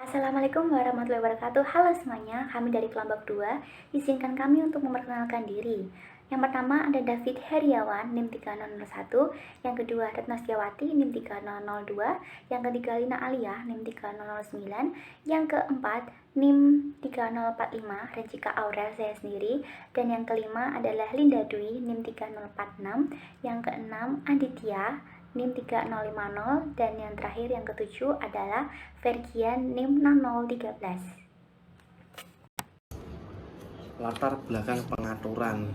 Assalamualaikum warahmatullahi wabarakatuh. Halo semuanya, kami dari kelompok 2. Izinkan kami untuk memperkenalkan diri. Yang pertama ada David Heriawan, NIM 3001. Yang kedua Retno Setiawati, NIM 3002. Yang ketiga Lina Alia, NIM 3009. Yang keempat NIM 3045, Rencika Aurel saya sendiri. Dan yang kelima adalah Linda Dwi, NIM 3046. Yang keenam Aditya, NIM 3050, dan yang terakhir yang ketujuh adalah Fergian NIM 6013. Latar belakang pengaturan.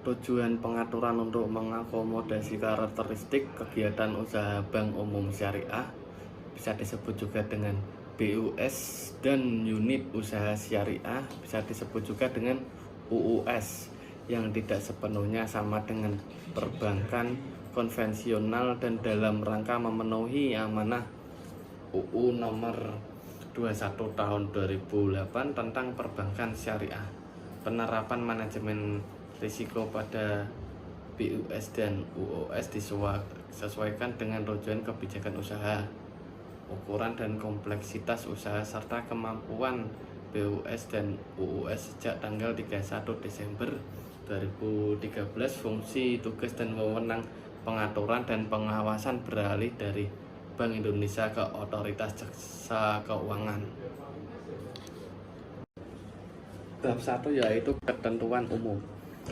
Tujuan pengaturan untuk mengakomodasi karakteristik kegiatan usaha bank umum syariah, bisa disebut juga dengan BUS, dan unit usaha syariah, bisa disebut juga dengan UUS, yang tidak sepenuhnya sama dengan perbankan konvensional dan dalam rangka memenuhi amanah UU nomor 21 tahun 2008 tentang perbankan syariah. Penerapan manajemen risiko pada BUS dan UUS disesuaikan dengan tujuan kebijakan usaha, ukuran dan kompleksitas usaha, serta kemampuan BUS dan UUS sejak tanggal 31 Desember 2013. Fungsi, tugas, dan wewenang pengaturan dan pengawasan beralih dari Bank Indonesia ke Otoritas Jasa Keuangan. Bab 1 yaitu ketentuan umum.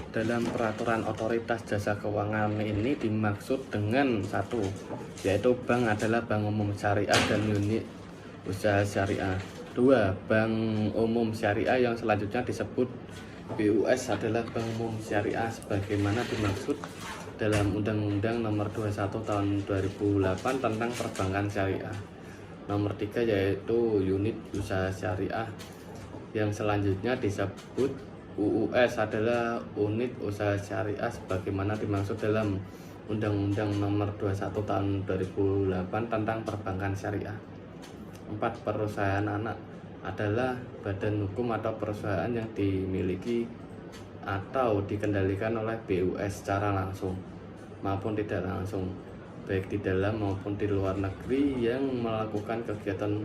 Dalam peraturan Otoritas Jasa Keuangan ini dimaksud dengan 1, yaitu bank adalah bank umum syariah dan unit usaha syariah. 2, bank umum syariah yang selanjutnya disebut BUS adalah bank umum syariah sebagaimana dimaksud dalam Undang-Undang Nomor 21 Tahun 2008 tentang Perbankan Syariah. Nomor 3 yaitu unit usaha syariah yang selanjutnya disebut UUS adalah unit usaha syariah sebagaimana dimaksud dalam Undang-Undang Nomor 21 Tahun 2008 tentang Perbankan Syariah. 4, perusahaan anak adalah badan hukum atau perusahaan yang dimiliki atau dikendalikan oleh BUS secara langsung maupun tidak langsung, baik di dalam maupun di luar negeri, yang melakukan kegiatan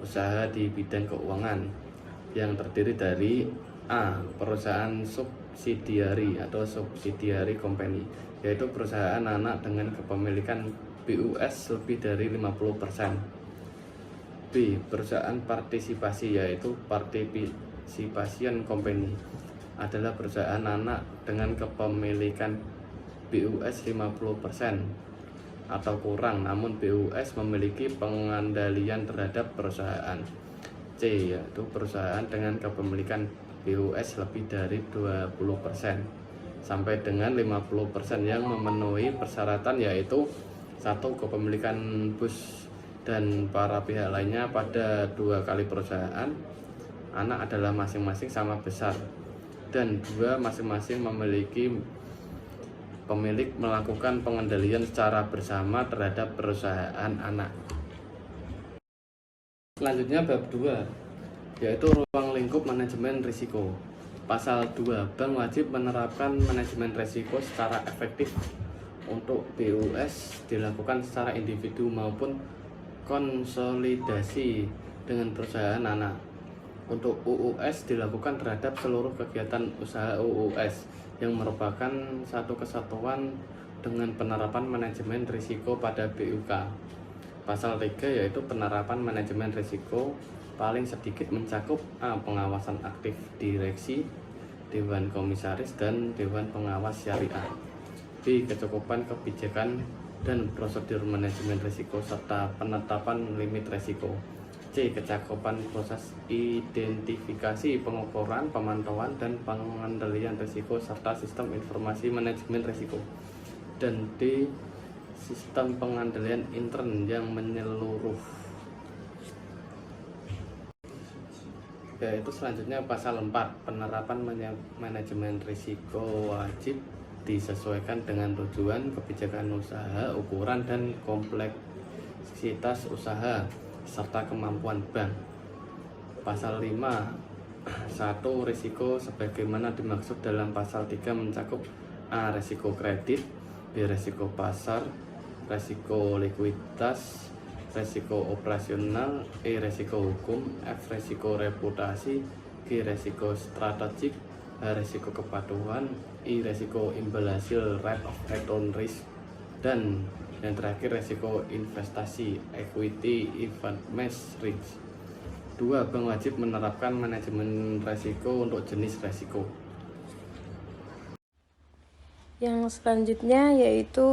usaha di bidang keuangan, yang terdiri dari A, perusahaan subsidiari atau subsidiary company, yaitu perusahaan anak dengan kepemilikan BUS lebih dari 50%. B, perusahaan partisipasi, yaitu participation company, adalah perusahaan anak dengan kepemilikan BUS 50% atau kurang, namun BUS memiliki pengendalian terhadap perusahaan. C, yaitu perusahaan dengan kepemilikan BUS lebih dari 20% sampai dengan 50% yang memenuhi persyaratan, yaitu 1, kepemilikan BUS dan para pihak lainnya pada 2 kali perusahaan anak adalah masing-masing sama besar, dan 2, masing-masing memiliki pemilik melakukan pengendalian secara bersama terhadap perusahaan anak. Selanjutnya bab 2 yaitu ruang lingkup manajemen risiko. Pasal 2, bank wajib menerapkan manajemen risiko secara efektif. Untuk BUS dilakukan secara individu maupun konsolidasi dengan perusahaan anak. Untuk UUS dilakukan terhadap seluruh kegiatan usaha UUS yang merupakan satu kesatuan dengan penerapan manajemen risiko pada BUK. Pasal 3 yaitu penerapan manajemen risiko paling sedikit mencakup A, pengawasan aktif direksi, dewan komisaris, dan dewan pengawas syariah. B, kecukupan kebijakan dan prosedur manajemen risiko serta penetapan limit risiko. C, kecakupan proses identifikasi, pengukuran, pemantauan, dan pengendalian risiko serta sistem informasi manajemen risiko. Dan D, sistem pengendalian intern yang menyeluruh. Yaitu selanjutnya pasal 4, penerapan manajemen risiko wajib disesuaikan dengan tujuan kebijakan usaha, ukuran dan kompleksitas usaha, serta kemampuan bank. Pasal 5, 1, risiko sebagaimana dimaksud dalam pasal 3 mencakup A, risiko kredit, B, risiko pasar, risiko likuiditas, resiko operasional, E. resiko hukum, F. resiko reputasi, G. resiko strategik, H. resiko kepatuhan, I. resiko imbal hasil rate of return risk, dan yang terakhir resiko investasi equity investment risk. 2. Bank wajib menerapkan manajemen resiko untuk jenis resiko. Yang selanjutnya yaitu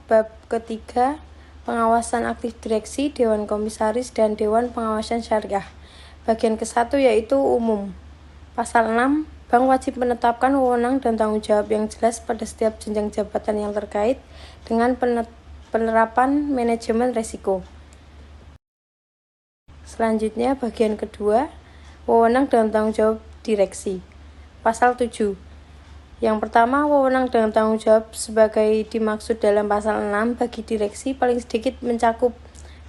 bab ketiga, pengawasan aktif direksi, Dewan Komisaris, dan Dewan Pengawasan Syariah. Bagian ke-1 yaitu umum. Pasal 6, bank wajib menetapkan wewenang dan tanggung jawab yang jelas pada setiap jenjang jabatan yang terkait dengan penerapan manajemen risiko. Selanjutnya bagian kedua, wewenang dan tanggung jawab direksi. Pasal 7. Yang pertama, wewenang dan tanggung jawab sebagai dimaksud dalam pasal 6 bagi direksi paling sedikit mencakup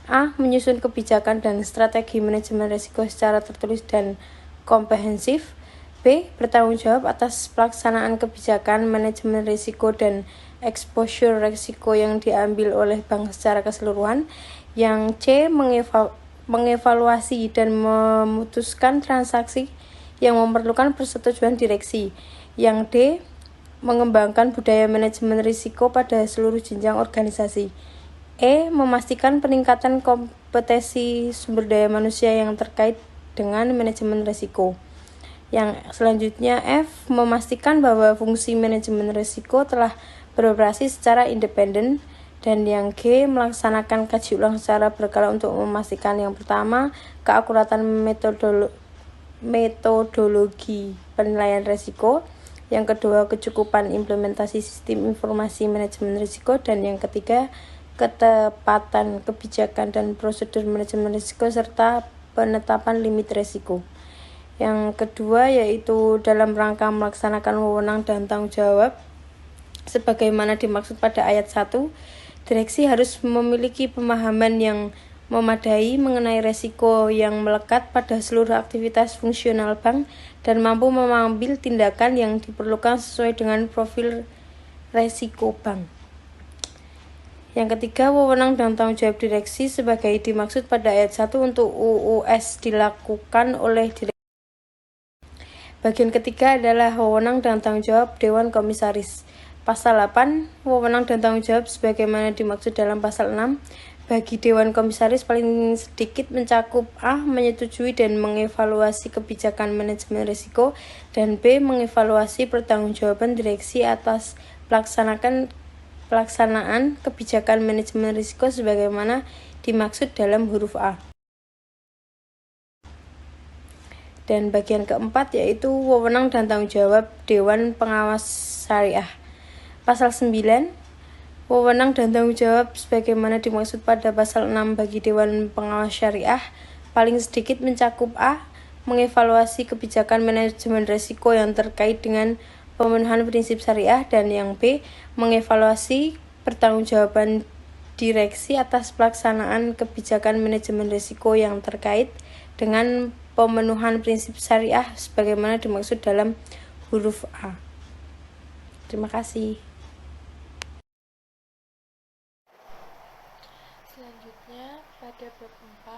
A. Menyusun kebijakan dan strategi manajemen risiko secara tertulis dan komprehensif. B. Bertanggung jawab atas pelaksanaan kebijakan manajemen risiko dan exposure risiko yang diambil oleh bank secara keseluruhan. Yang C. Mengevaluasi dan memutuskan transaksi yang memerlukan persetujuan direksi. Yang D. Mengembangkan budaya manajemen risiko pada seluruh jenjang organisasi. E. Memastikan peningkatan kompetensi sumber daya manusia yang terkait dengan manajemen risiko. Yang selanjutnya F. Memastikan bahwa fungsi manajemen risiko telah beroperasi secara independen. Dan yang G. Melaksanakan kaji ulang secara berkala untuk memastikan yang pertama, keakuratan metodologi penilaian risiko. Yang kedua, kecukupan implementasi sistem informasi manajemen risiko. Dan yang ketiga, ketepatan kebijakan dan prosedur manajemen risiko serta penetapan limit risiko. Yang kedua yaitu dalam rangka melaksanakan wewenang dan tanggung jawab sebagaimana dimaksud pada ayat 1, direksi harus memiliki pemahaman yang memadai mengenai resiko yang melekat pada seluruh aktivitas fungsional bank dan mampu mengambil tindakan yang diperlukan sesuai dengan profil resiko bank. Yang ketiga, wewenang dan tanggung jawab direksi sebagai dimaksud pada ayat 1 untuk UUS dilakukan oleh direksi. Bagian ketiga adalah wewenang dan tanggung jawab Dewan Komisaris. Pasal 8, wewenang dan tanggung jawab sebagaimana dimaksud dalam pasal 6. Bagi Dewan Komisaris paling sedikit mencakup A. Menyetujui dan mengevaluasi kebijakan manajemen risiko, dan B. Mengevaluasi pertanggungjawaban direksi atas pelaksanaan kebijakan manajemen risiko sebagaimana dimaksud dalam huruf A. Dan bagian keempat yaitu wewenang dan tanggung jawab Dewan Pengawas Syariah. Pasal 9, wewenang dan tanggung jawab sebagaimana dimaksud pada pasal 6 bagi Dewan Pengawas Syariah paling sedikit mencakup A. Mengevaluasi kebijakan manajemen risiko yang terkait dengan pemenuhan prinsip syariah, dan yang B. Mengevaluasi pertanggungjawaban direksi atas pelaksanaan kebijakan manajemen risiko yang terkait dengan pemenuhan prinsip syariah sebagaimana dimaksud dalam huruf A. Terima kasih. Selanjutnya, pada bab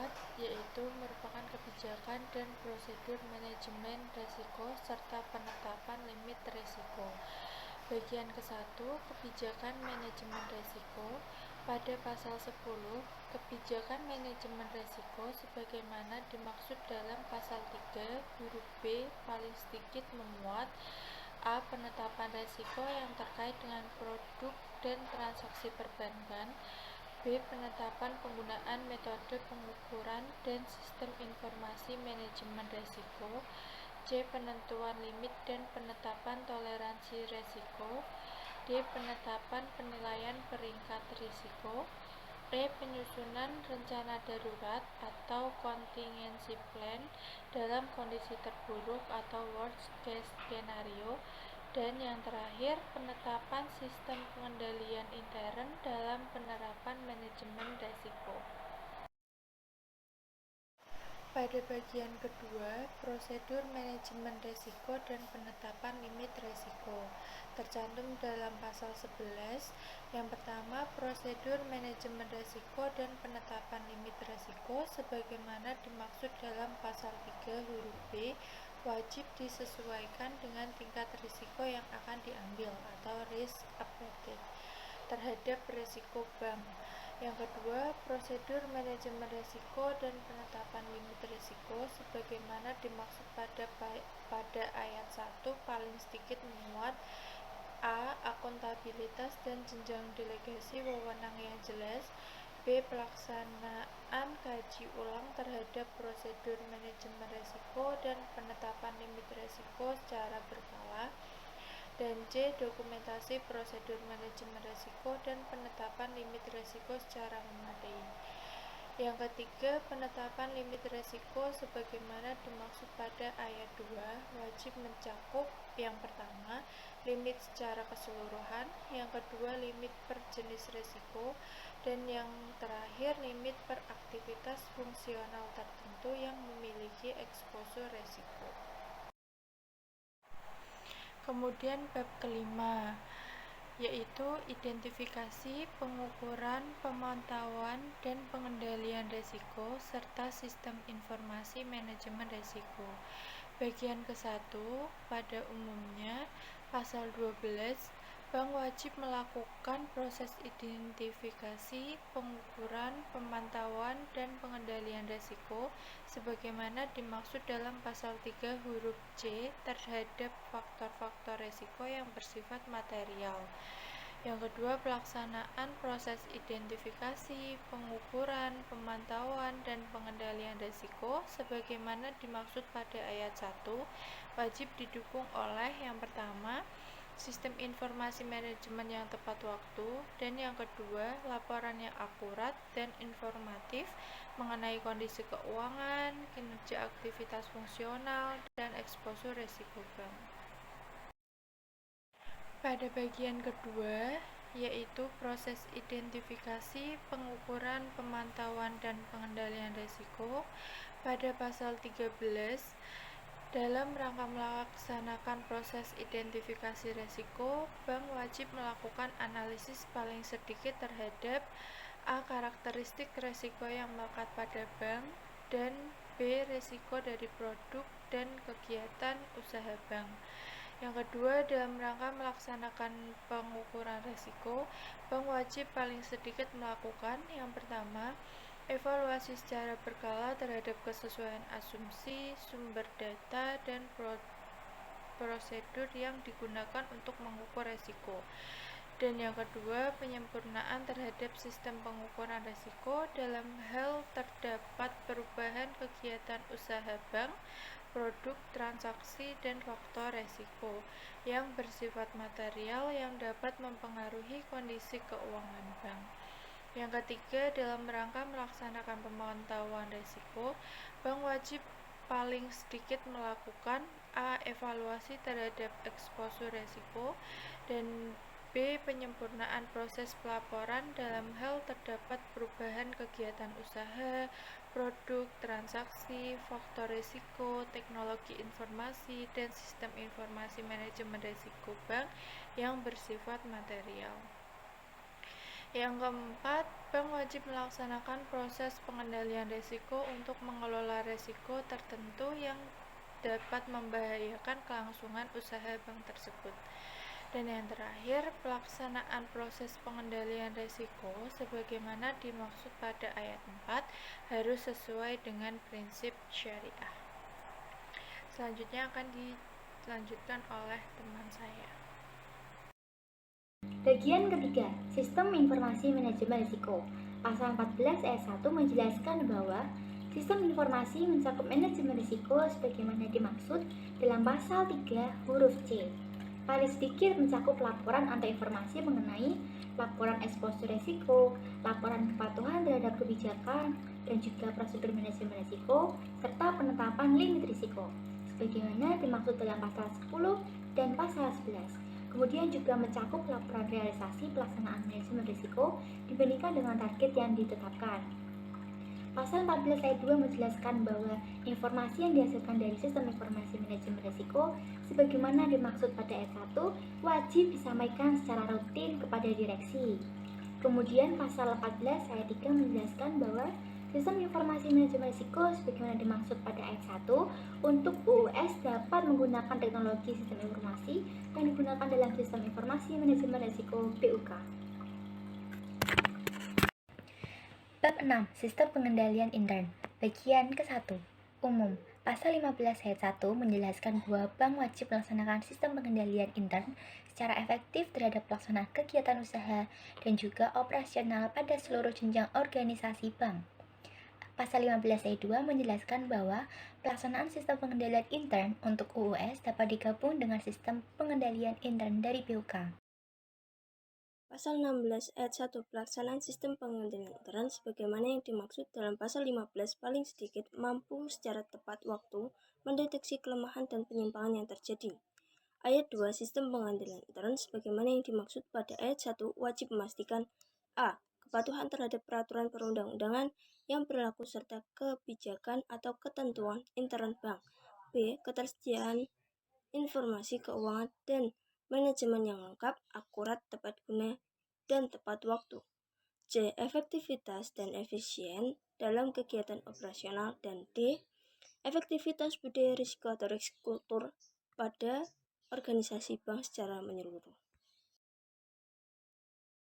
4, yaitu merupakan kebijakan dan prosedur manajemen risiko serta penetapan limit risiko. Bagian ke-1, kebijakan manajemen risiko. Pada pasal 10, kebijakan manajemen risiko sebagaimana dimaksud dalam pasal 3 huruf B paling sedikit memuat A. Penetapan risiko yang terkait dengan produk dan transaksi perbankan. B. Penetapan penggunaan metode pengukuran dan sistem informasi manajemen risiko. C. Penentuan limit dan penetapan toleransi risiko. D. Penetapan penilaian peringkat risiko. E. Penyusunan rencana darurat atau contingency plan dalam kondisi terburuk atau worst case scenario. Dan yang terakhir, penetapan sistem pengendalian intern dalam penerapan manajemen risiko. Pada bagian kedua, prosedur manajemen risiko dan penetapan limit risiko tercantum dalam pasal 11. Yang pertama, prosedur manajemen risiko dan penetapan limit risiko sebagaimana dimaksud dalam pasal 3 huruf B wajib disesuaikan dengan tingkat risiko yang akan diambil atau risk appetite terhadap risiko bank. Yang kedua, prosedur manajemen risiko dan penetapan limit risiko sebagaimana dimaksud pada ayat 1 paling sedikit memuat A. Akuntabilitas dan jenjang delegasi wewenang yang jelas. B. Pelaksanaan kaji ulang terhadap prosedur manajemen risiko dan penetapan limit risiko secara berkala. Dan C. Dokumentasi prosedur manajemen risiko dan penetapan limit risiko secara memadai. Yang ketiga, penetapan limit risiko sebagaimana dimaksud pada ayat 2 wajib mencakup yang pertama, limit secara keseluruhan, yang kedua, limit per jenis risiko, dan yang terakhir, limit per aktivitas fungsional tertentu yang memiliki eksposur risiko. Kemudian bab kelima, yaitu identifikasi, pengukuran, pemantauan, dan pengendalian risiko, serta sistem informasi manajemen risiko. Bagian ke-1, pada umumnya, pasal 12, bank wajib melakukan proses identifikasi, pengukuran, pemantauan, dan pengendalian risiko sebagaimana dimaksud dalam pasal 3 huruf C terhadap faktor-faktor risiko yang bersifat material. Yang kedua, pelaksanaan proses identifikasi, pengukuran, pemantauan, dan pengendalian risiko sebagaimana dimaksud pada ayat 1 wajib didukung oleh yang pertama, sistem informasi manajemen yang tepat waktu, dan yang kedua, laporan yang akurat dan informatif mengenai kondisi keuangan, kinerja aktivitas fungsional, dan eksposur risiko bank. Pada bagian kedua, yaitu proses identifikasi, pengukuran, pemantauan, dan pengendalian risiko, pada pasal 13, dalam rangka melaksanakan proses identifikasi risiko, bank wajib melakukan analisis paling sedikit terhadap A. Karakteristik risiko yang melekat pada bank, dan B. Risiko dari produk dan kegiatan usaha bank. Yang kedua, dalam rangka melaksanakan pengukuran risiko, bank wajib paling sedikit melakukan yang pertama, evaluasi secara berkala terhadap kesesuaian asumsi, sumber data, dan prosedur yang digunakan untuk mengukur risiko. Dan yang kedua, penyempurnaan terhadap sistem pengukuran risiko dalam hal terdapat perubahan kegiatan usaha bank, produk, transaksi, dan faktor risiko yang bersifat material yang dapat mempengaruhi kondisi keuangan bank. Yang ketiga, dalam rangka melaksanakan pemantauan risiko, bank wajib paling sedikit melakukan A. Evaluasi terhadap eksposur risiko, dan B. Penyempurnaan proses pelaporan dalam hal terdapat perubahan kegiatan usaha, produk, transaksi, faktor risiko, teknologi informasi, dan sistem informasi manajemen risiko bank yang bersifat material. Yang keempat, bank wajib melaksanakan proses pengendalian risiko untuk mengelola risiko tertentu yang dapat membahayakan kelangsungan usaha bank tersebut. Dan yang terakhir, pelaksanaan proses pengendalian risiko sebagaimana dimaksud pada ayat 4 harus sesuai dengan prinsip syariah. Selanjutnya akan dilanjutkan oleh teman saya. Bagian ketiga, sistem informasi manajemen risiko. Pasal 14 ayat 1 menjelaskan bahwa sistem informasi mencakup manajemen risiko sebagaimana dimaksud dalam pasal 3 huruf C. Paling sedikit mencakup laporan atau informasi mengenai laporan eksposur risiko, laporan kepatuhan terhadap kebijakan, dan juga prosedur manajemen risiko, serta penetapan limit risiko, sebagaimana dimaksud dalam pasal 10 dan pasal 11. Kemudian juga mencakup laporan realisasi pelaksanaan manajemen risiko dibandingkan dengan target yang ditetapkan. Pasal 14 ayat 2 menjelaskan bahwa informasi yang dihasilkan dari sistem informasi manajemen risiko sebagaimana dimaksud pada ayat 1 wajib disampaikan secara rutin kepada direksi. Kemudian pasal 14 ayat 3 menjelaskan bahwa sistem informasi manajemen risiko sebagaimana dimaksud pada ayat 1 untuk UUS dapat menggunakan teknologi sistem informasi yang digunakan dalam sistem informasi manajemen risiko BUK. Bab 6. Sistem pengendalian intern. Bagian ke-1. Umum. Pasal 15 ayat 1 menjelaskan bahwa bank wajib melaksanakan sistem pengendalian intern secara efektif terhadap pelaksanaan kegiatan usaha dan juga operasional pada seluruh jenjang organisasi bank. Pasal 15 ayat 2 menjelaskan bahwa pelaksanaan sistem pengendalian intern untuk UUS dapat digabung dengan sistem pengendalian intern dari BUK. Pasal 16 ayat 1 pelaksanaan sistem pengendalian intern sebagaimana yang dimaksud dalam pasal 15 paling sedikit mampu secara tepat waktu mendeteksi kelemahan dan penyimpangan yang terjadi. Ayat 2 sistem pengendalian intern sebagaimana yang dimaksud pada ayat 1 wajib memastikan a. Kepatuhan terhadap peraturan perundang-undangan yang berlaku serta kebijakan atau ketentuan intern bank. B. Ketersediaan informasi keuangan dan manajemen yang lengkap, akurat, tepat guna, dan tepat waktu. C. Efektivitas dan efisien dalam kegiatan operasional. Dan D. Efektivitas budaya risiko atau risk kultur pada organisasi bank secara menyeluruh.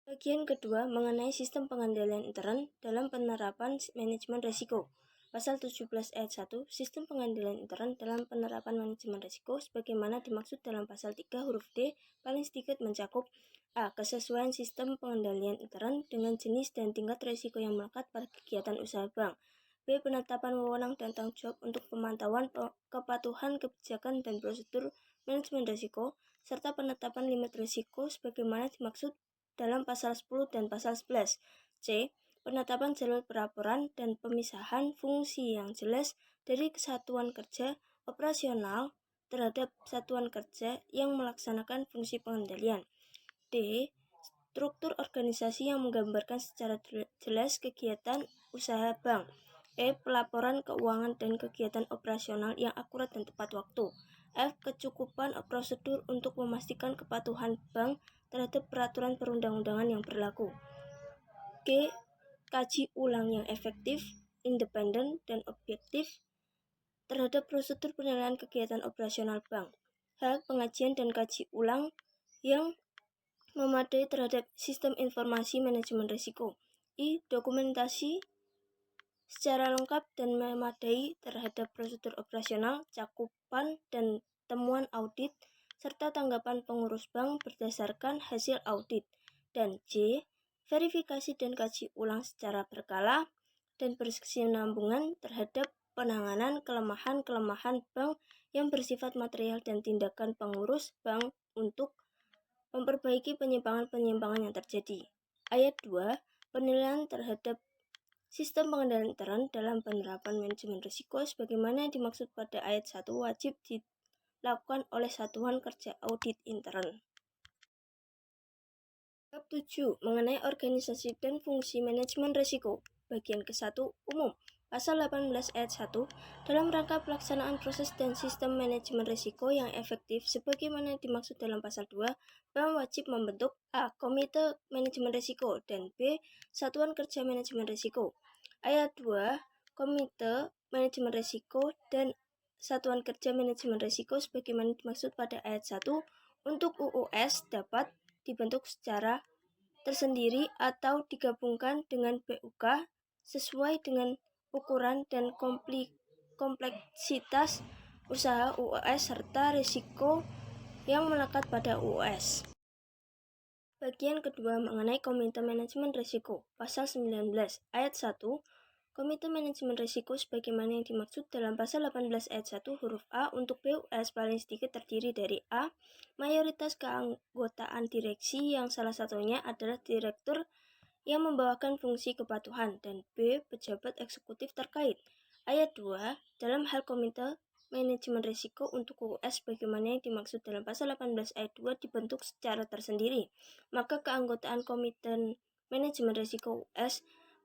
Bagian kedua mengenai sistem pengendalian intern dalam penerapan manajemen risiko. Pasal 17 ayat 1, sistem pengendalian intern dalam penerapan manajemen risiko sebagaimana dimaksud dalam pasal 3 huruf D paling sedikit mencakup a. Kesesuaian sistem pengendalian intern dengan jenis dan tingkat risiko yang melekat pada kegiatan usaha bank. B. Penetapan wewenang dan tanggung jawab untuk pemantauan kepatuhan kebijakan dan prosedur manajemen risiko serta penetapan limit risiko sebagaimana dimaksud dalam pasal 10 dan pasal 11. C. Penetapan jalur pelaporan dan pemisahan fungsi yang jelas dari kesatuan kerja operasional terhadap satuan kerja yang melaksanakan fungsi pengendalian. D. Struktur organisasi yang menggambarkan secara jelas kegiatan usaha bank. E. Pelaporan keuangan dan kegiatan operasional yang akurat dan tepat waktu. F. Kecukupan prosedur untuk memastikan kepatuhan bank terhadap peraturan perundang-undangan yang berlaku. G. Kaji ulang yang efektif, independen, dan objektif terhadap prosedur penilaian kegiatan operasional bank. H. Pengajian dan kaji ulang yang memadai terhadap sistem informasi manajemen risiko. I. Dokumentasi secara lengkap dan memadai terhadap prosedur operasional, cakupan dan temuan audit, serta tanggapan pengurus bank berdasarkan hasil audit. Dan J. Verifikasi dan kaji ulang secara berkala dan berkesinambungan terhadap penanganan kelemahan-kelemahan bank yang bersifat material dan tindakan pengurus bank untuk memperbaiki penyimpangan-penyimpangan yang terjadi. Ayat 2. Penilaian terhadap sistem pengendalian intern dalam penerapan manajemen risiko sebagaimana yang dimaksud pada ayat 1 wajib dilakukan oleh satuan kerja audit intern. Bab 7 mengenai organisasi dan fungsi manajemen risiko. Bagian ke-1 umum. Pasal 18 ayat 1 dalam rangka pelaksanaan proses dan sistem manajemen risiko yang efektif sebagaimana dimaksud dalam pasal 2, bank wajib membentuk A. Komite manajemen risiko dan B. Satuan kerja manajemen risiko. Ayat 2 Komite manajemen risiko dan satuan kerja manajemen risiko sebagaimana dimaksud pada ayat 1 untuk UUS dapat dibentuk secara tersendiri atau digabungkan dengan BUK sesuai dengan ukuran dan kompleksitas usaha UUS serta risiko yang melekat pada UUS. Bagian kedua mengenai Komite Manajemen Risiko. Pasal 19 ayat 1 Komite Manajemen Risiko sebagaimana yang dimaksud dalam pasal 18 ayat 1 huruf A untuk BUS paling sedikit terdiri dari A. Mayoritas keanggotaan direksi yang salah satunya adalah direktur yang membawakan fungsi kepatuhan dan B. Pejabat eksekutif terkait. Ayat 2 dalam hal Komite Manajemen Risiko untuk UUS sebagaimana yang dimaksud dalam pasal 18 ayat 2 dibentuk secara tersendiri, maka keanggotaan Komite Manajemen Risiko UUS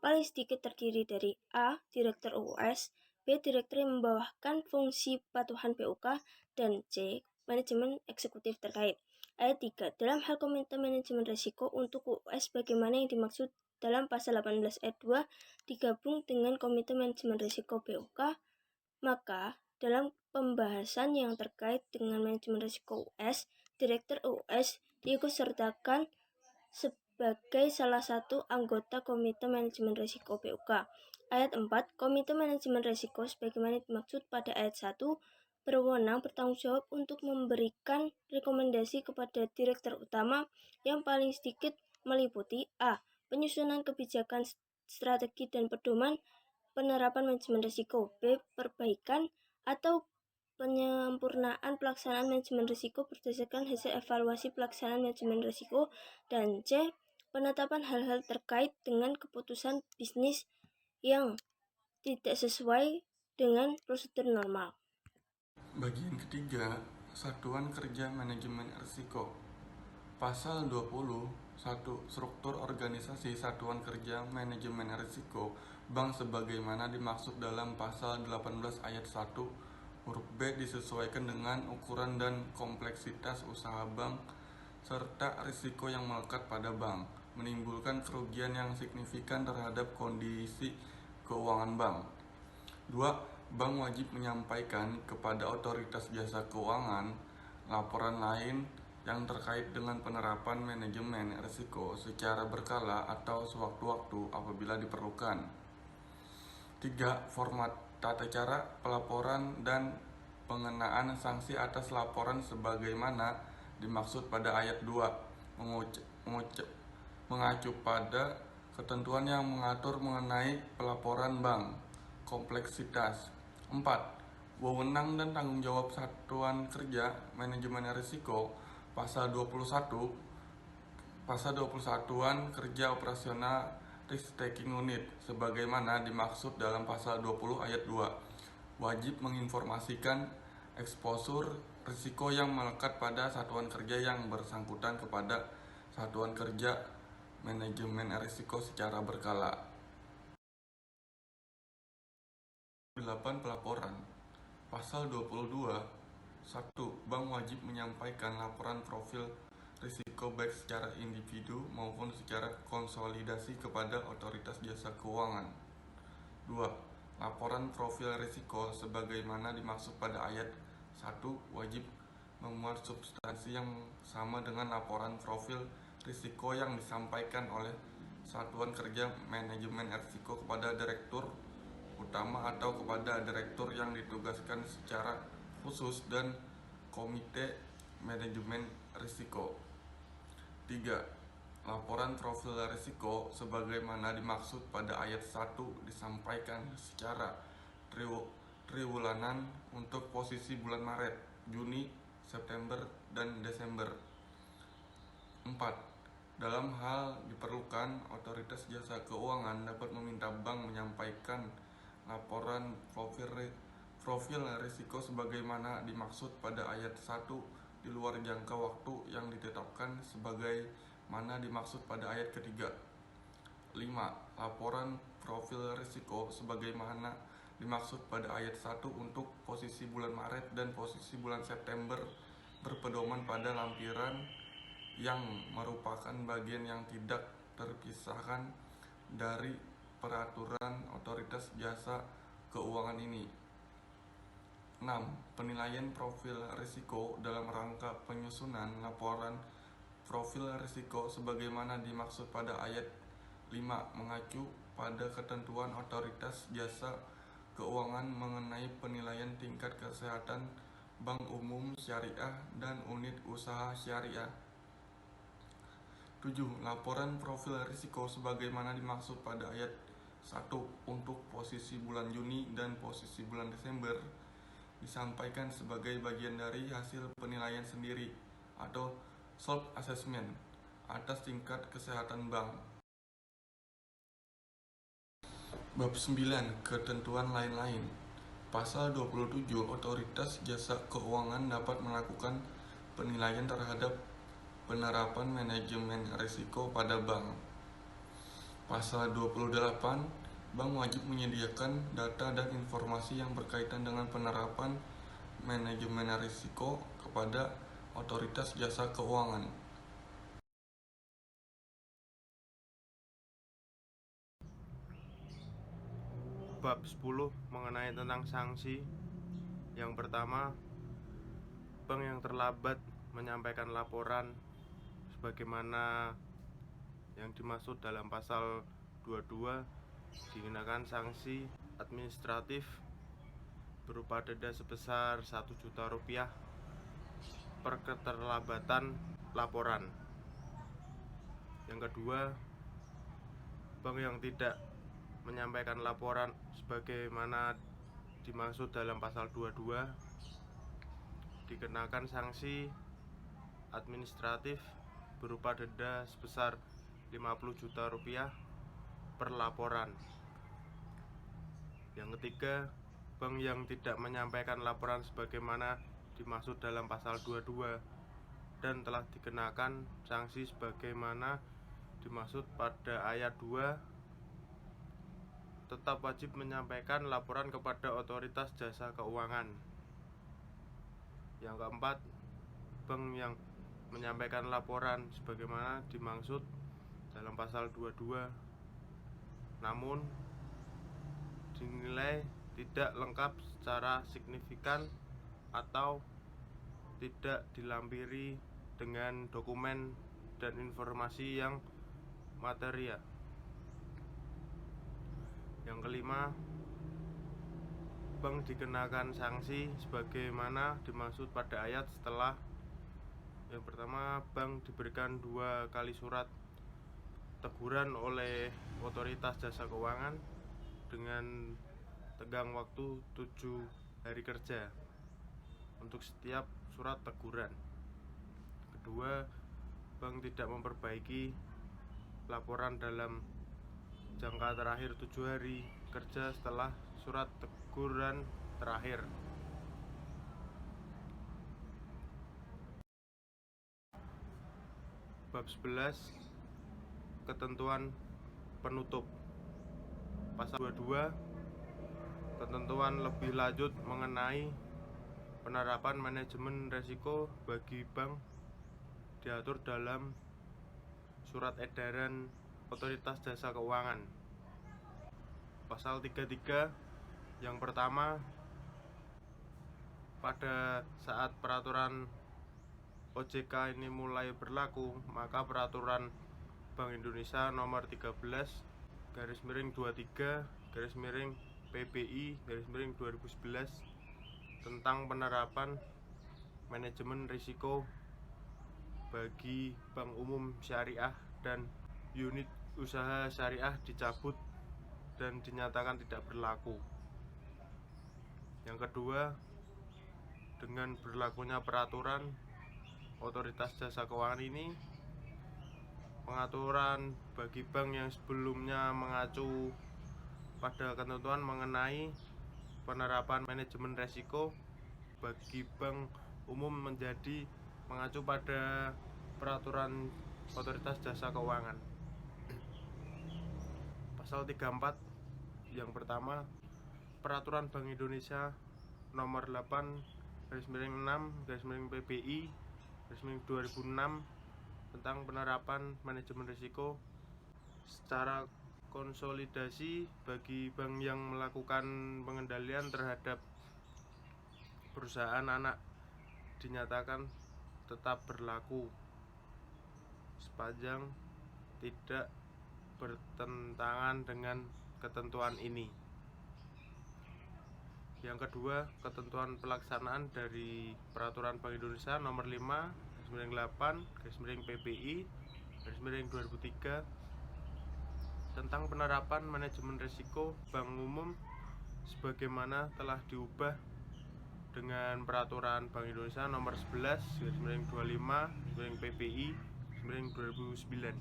paling sedikit terdiri dari A. Direktur UUS, B. Direktur yang membawakan fungsi patuhan PUK, dan C. Manajemen eksekutif terkait. Ayat 3. Dalam hal komite manajemen risiko untuk UUS bagaimana yang dimaksud dalam pasal 18 ayat 2 digabung dengan komite manajemen risiko PUK, maka dalam pembahasan yang terkait dengan manajemen risiko UUS, Direktur UUS diikutsertakan sebagai salah satu anggota Komite Manajemen Risiko PUK. Ayat 4. Komite Manajemen Risiko sebagaimana dimaksud pada ayat 1 berwenang bertanggung jawab untuk memberikan rekomendasi kepada Direktur Utama yang paling sedikit meliputi A. Penyusunan kebijakan strategi dan pedoman penerapan manajemen risiko, B. Perbaikan atau penyempurnaan pelaksanaan manajemen risiko berdasarkan hasil evaluasi pelaksanaan manajemen risiko, dan C. Penetapan hal-hal terkait dengan keputusan bisnis yang tidak sesuai dengan prosedur normal. Bagian ketiga, Satuan Kerja Manajemen Risiko. Pasal 20, 1. Struktur organisasi Satuan Kerja Manajemen Risiko Bank sebagaimana dimaksud dalam pasal 18 ayat 1 huruf B disesuaikan dengan ukuran dan kompleksitas usaha bank serta risiko yang melekat pada bank, menimbulkan kerugian yang signifikan terhadap kondisi keuangan bank. 2. Bank wajib menyampaikan kepada otoritas jasa keuangan laporan lain yang terkait dengan penerapan manajemen risiko secara berkala atau sewaktu-waktu apabila diperlukan. 3. Format tata cara pelaporan dan pengenaan sanksi atas laporan sebagaimana dimaksud pada ayat 2 mengacu pada ketentuan yang mengatur mengenai pelaporan bank. Kompleksitas. 4. Wewenang dan tanggung jawab Satuan Kerja Manajemen Risiko. Pasal 21 Satuan Kerja Operasional Risk Taking Unit sebagaimana dimaksud dalam pasal 20 ayat 2 wajib menginformasikan eksposur risiko yang melekat pada satuan kerja yang bersangkutan kepada Satuan Kerja Manajemen Risiko secara berkala. 8. Pelaporan. Pasal 22 1. Bank wajib menyampaikan laporan profil risiko baik secara individu maupun secara konsolidasi kepada otoritas jasa keuangan. 2. Laporan profil risiko sebagaimana dimaksud pada ayat 1 wajib memuat substansi yang sama dengan laporan profil risiko yang disampaikan oleh Satuan Kerja Manajemen Risiko kepada Direktur Utama atau kepada direktur yang ditugaskan secara khusus dan Komite Manajemen Risiko. 3. Laporan profil risiko sebagaimana dimaksud pada ayat 1 disampaikan secara triwulanan untuk posisi bulan Maret, Juni, September, dan Desember. 4. Dalam hal diperlukan, otoritas jasa keuangan dapat meminta bank menyampaikan laporan profil risiko sebagaimana dimaksud pada ayat 1 di luar jangka waktu yang ditetapkan sebagai mana dimaksud pada ayat ketiga. 5. Laporan profil risiko sebagaimana dimaksud pada ayat 1 untuk posisi bulan Maret dan posisi bulan September berpedoman pada lampiran yang merupakan bagian yang tidak terpisahkan dari peraturan otoritas jasa keuangan ini. 6. Penilaian profil risiko dalam rangka penyusunan laporan profil risiko sebagaimana dimaksud pada ayat 5 mengacu pada ketentuan otoritas jasa keuangan mengenai penilaian tingkat kesehatan bank umum syariah dan unit usaha syariah. 7. Laporan profil risiko sebagaimana dimaksud pada ayat 1 untuk posisi bulan Juni dan posisi bulan Desember disampaikan sebagai bagian dari hasil penilaian sendiri atau self-assessment atas tingkat kesehatan bank. Bab 9. Ketentuan lain-lain. Pasal 27. Otoritas jasa keuangan dapat melakukan penilaian terhadap penerapan manajemen risiko pada bank. Pasal 28, bank wajib menyediakan data dan informasi yang berkaitan dengan penerapan manajemen risiko kepada otoritas jasa keuangan. Bab 10 mengenai tentang sanksi. Yang pertama, bank yang terlambat menyampaikan laporan sebagaimana yang dimaksud dalam pasal 22 dikenakan sanksi administratif berupa denda sebesar 1 juta rupiah per keterlambatan laporan. Yang kedua, bank yang tidak menyampaikan laporan sebagaimana dimaksud dalam pasal 22 dikenakan sanksi administratif berupa denda sebesar 50 juta rupiah per laporan. Yang ketiga, bank yang tidak menyampaikan laporan sebagaimana dimaksud dalam pasal 22 dan telah dikenakan sanksi sebagaimana dimaksud pada ayat 2 tetap wajib menyampaikan laporan kepada otoritas jasa keuangan. Yang keempat, bank yang menyampaikan laporan sebagaimana dimaksud dalam pasal 22 namun dinilai tidak lengkap secara signifikan atau tidak dilampiri dengan dokumen dan informasi yang material. Yang kelima, bank dikenakan sanksi sebagaimana dimaksud pada ayat setelah. Yang pertama, bank diberikan 2 kali surat teguran oleh otoritas jasa keuangan dengan tenggang waktu 7 hari kerja untuk setiap surat teguran. Kedua, bank tidak memperbaiki laporan dalam jangka terakhir 7 hari kerja setelah surat teguran terakhir. Bab 11 ketentuan penutup. Pasal 22 ketentuan lebih lanjut mengenai penerapan manajemen risiko bagi bank diatur dalam surat edaran otoritas jasa keuangan. Pasal 33 yang pertama, pada saat peraturan OJK ini mulai berlaku, maka peraturan Bank Indonesia nomor 13/23/PBI/2011 tentang penerapan manajemen risiko bagi bank umum syariah dan unit usaha syariah dicabut dan dinyatakan tidak berlaku. Yang kedua, dengan berlakunya peraturan otoritas jasa keuangan ini, pengaturan bagi bank yang sebelumnya mengacu pada ketentuan mengenai penerapan manajemen risiko bagi bank umum menjadi mengacu pada peraturan otoritas jasa keuangan. Pasal 34 yang pertama, peraturan Bank Indonesia nomor 8/6/PBI/2006 tentang penerapan manajemen risiko secara konsolidasi bagi bank yang melakukan pengendalian terhadap perusahaan anak dinyatakan tetap berlaku sepanjang tidak bertentangan dengan ketentuan ini. Yang kedua, ketentuan pelaksanaan dari peraturan Bank Indonesia nomor 5/8/PBI/2003 tentang penerapan manajemen risiko bank umum sebagaimana telah diubah dengan peraturan Bank Indonesia nomor 11/25/PBI/2009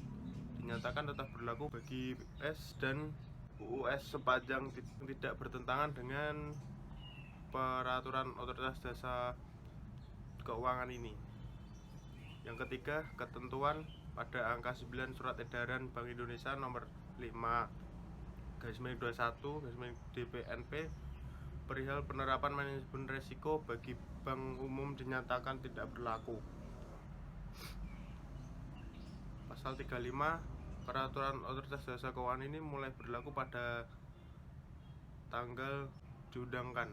dinyatakan tetap berlaku bagi PS dan UUS sepanjang tidak bertentangan dengan peraturan otoritas jasa keuangan ini. Yang ketiga, ketentuan pada angka 9 surat edaran Bank Indonesia nomor 5/21/DPNP perihal penerapan manajemen resiko bagi bank umum dinyatakan tidak berlaku. Pasal 35 Peraturan Otoritas Jasa Keuangan ini mulai berlaku pada tanggal diundangkan